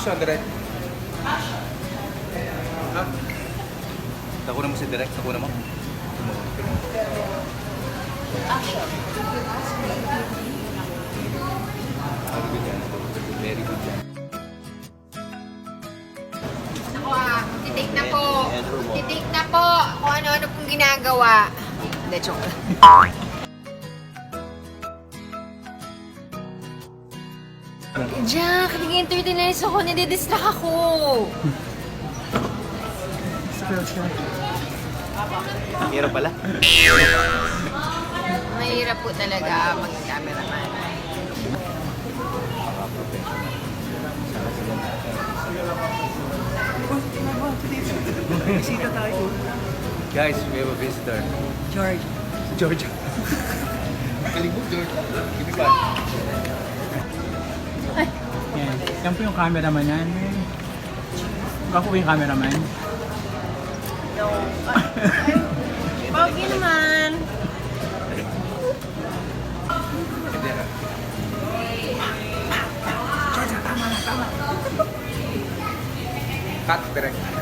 Action, direct. Ha? Nakuha mo si direct? Nakuha mo? Action. Very good yan. Very good yan. Ako titik na po. Titik na po kung ano-ano pong ginagawa. Hindi, joke lang. Jack, nag-entertainize ako. Nadidistract ako. Hirap pala. Mahirap po talaga mag-cameraman. Bisita tayo. Guys, we have a visitor. George. George. Kalibog, George. Give me back. Yan. Yan po yung cameraman yan. Baka po yung cameraman. No. Pogi naman. Hindi na. Cut, direct.